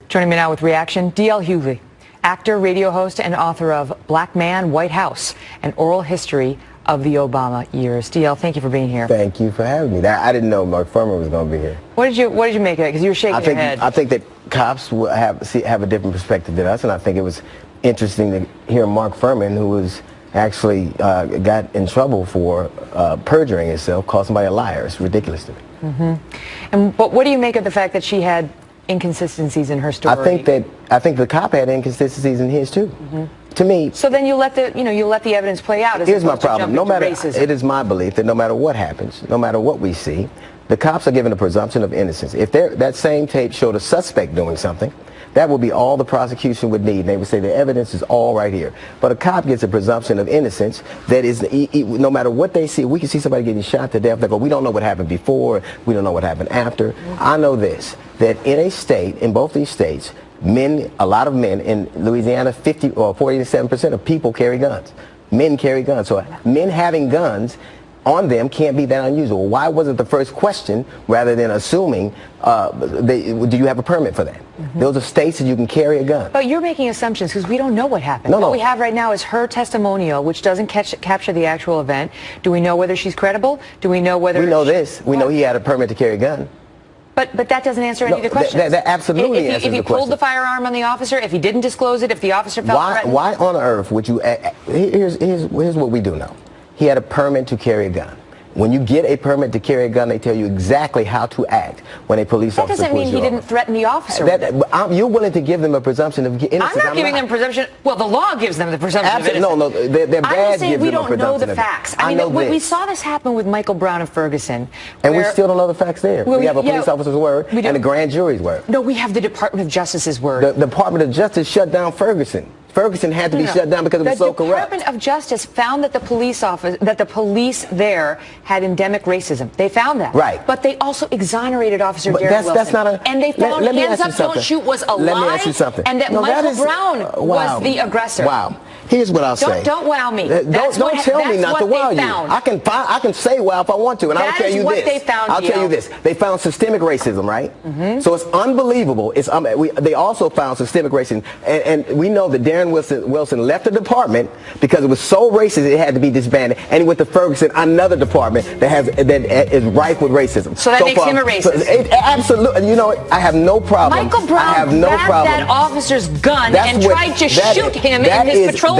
Joining me now with reaction, D.L. Hughley, actor, radio host, and author of Black Man, White House, an oral history of the Obama years. D.L., thank you for being here. Thank you for having me. I didn't know Mark Furman was going to be here. What did you make of it? Because you were shaking your head. I think that cops will have a different perspective than us, and I think it was interesting to hear Mark Furman, who was actually got in trouble for perjuring himself, called somebody a liar. It's ridiculous to me. But what do you make of the fact that she had inconsistencies in her story? I think the cop had inconsistencies in his too. To me. So then you let the evidence play out. Here's my problem. It is my belief that no matter what happens, no matter what we see, the cops are given a presumption of innocence. If that same tape showed a suspect doing something, that would be all the prosecution would need. They would say the evidence is all right here. But a cop gets a presumption of innocence that is, no matter what they see, we can see somebody getting shot to death. They go, we don't know what happened before, we don't know what happened after. I know this, that in a state, in both these states, a lot of men in Louisiana, 50 or 47% of people carry guns. Men carry guns. So men having guns on them can't be that unusual. Why wasn't the first question, rather than assuming, do you have a permit for that? Those are states that you can carry a gun. But you're making assumptions because we don't know what happened. What we have right now is her testimonial, which doesn't capture the actual event. Do we know whether she's credible? Do we know whether... We know this. We know he had a permit to carry a gun. But that doesn't answer any of the questions. That absolutely answers the question. If he pulled the firearm on the officer, if he didn't disclose it, if the officer felt threatened... Why on earth would you... Here's what we do know. He had a permit to carry a gun. When you get a permit to carry a gun, they tell you exactly how to act when a police officer pulls you over. That doesn't mean he didn't threaten the officer. You're willing to give them a presumption of innocence. I'm not giving them presumption. Well, the law gives them the presumption of innocence. No, their badge gives them a presumption. We don't know the facts. I mean, we saw this happen with Michael Brown and Ferguson. And we still don't know the facts there. We have a police officer's word and a grand jury's word. No, we have the Department of Justice's word. The Department of Justice shut down Ferguson. Ferguson had to be shut down because it was so corrupt. The Department of Justice found that the police there had endemic racism. They found that. Right. But they also exonerated Officer Darren Wilson. That's not a... And they found Hands Up, Don't Shoot was a lie. Let me ask you something. And that Michael Brown was the aggressor. Wow. Here's what I'll say. Don't wow me. Don't tell me not to wow you. I can say wow if I want to, and I'll tell you this. I'll tell you this. They found systemic racism, right? So it's unbelievable. They also found systemic racism, and we know that Darren Wilson left the department because it was so racist it had to be disbanded, and he went to Ferguson, another department that is rife with racism. So that makes him a racist. Absolutely. You know what? I have no problem. Michael Brown grabbed that officer's gun and tried to shoot him in his patrol car.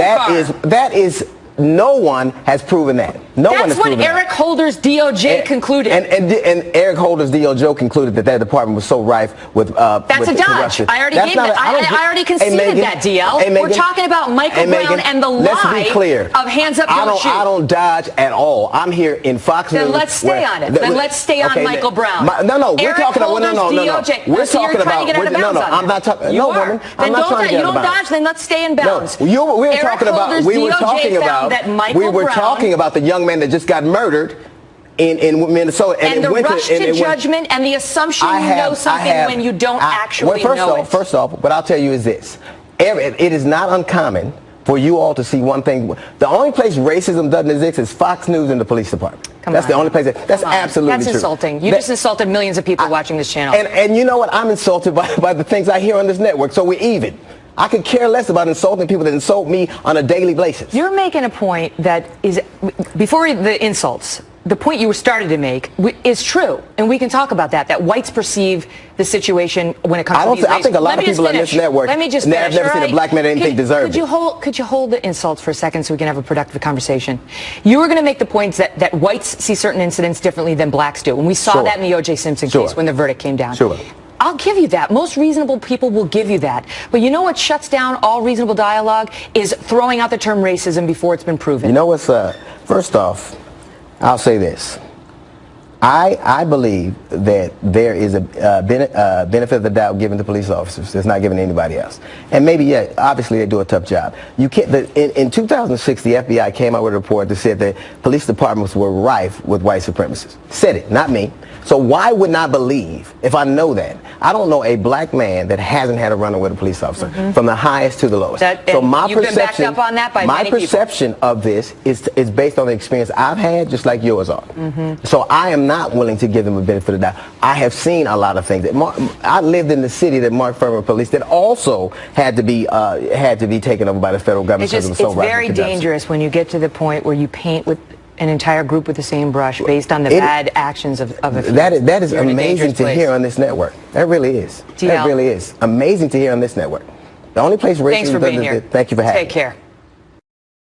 That is, no one has proven that. That's what Eric Holder's DOJ concluded. And Eric Holder's DOJ concluded that that department was so rife with That's a dodge. I already conceded that, DL. We're talking about Michael Brown and the lie of Hands Up, Don't Shoot. I don't dodge at all. I'm here in Fox News. Then let's stay on it. Then let's stay on Michael Brown. No, we're talking about We're talking about I'm not talking. No, woman. I'm not trying to get out of bounds. You don't dodge. Then let's stay in bounds. We were talking about the young man that just got murdered in Minnesota. And the rush to judgment and the assumption you know something when you don't actually know it. First off, what I'll tell you is this. It is not uncommon for you all to see one thing. The only place racism doesn't exist is Fox News and the police department. That's the only place. That's absolutely true. That's insulting. You just insulted millions of people watching this channel. And you know what? I'm insulted by the things I hear on this network, so we're even. I could care less about insulting people that insult me on a daily basis. You're making a point that is, before the insults, the point you started to make is true, and we can talk about that whites perceive the situation when it comes to these I think a lot of people on this network have never seen a black man anything deserving. Could you hold the insults for a second so we can have a productive conversation? You were going to make the points that whites see certain incidents differently than blacks do, and we saw that in the O.J. Simpson case when the verdict came down. I'll give you that. Most reasonable people will give you that. But you know what shuts down all reasonable dialogue is throwing out the term racism before it's been proven. You know what's, first off, I'll say this. I believe that there is a benefit of the doubt given to police officers that's not given to anybody else. And maybe, obviously they do a tough job. You can't. In 2006, the FBI came out with a report that said that police departments were rife with white supremacists. Said it, not me. So why wouldn't I believe if I know that? I don't know a black man that hasn't had a run-in with a police officer, from the highest to the lowest. So my you've been backed up on that by many perception of this is based on the experience I've had, just like yours are. So I am not willing to give them a benefit of the doubt. I have seen a lot of things. I lived in the city that Mark Furman policed that also had to be taken over by the federal government. It's very dangerous when you get to the point where you paint with an entire group with the same brush based on the bad actions of a few. That is amazing to hear on this network. That really is. TL. That really is amazing to hear on this network. The only place racism Thanks for being here. Thank you for having me. Take care.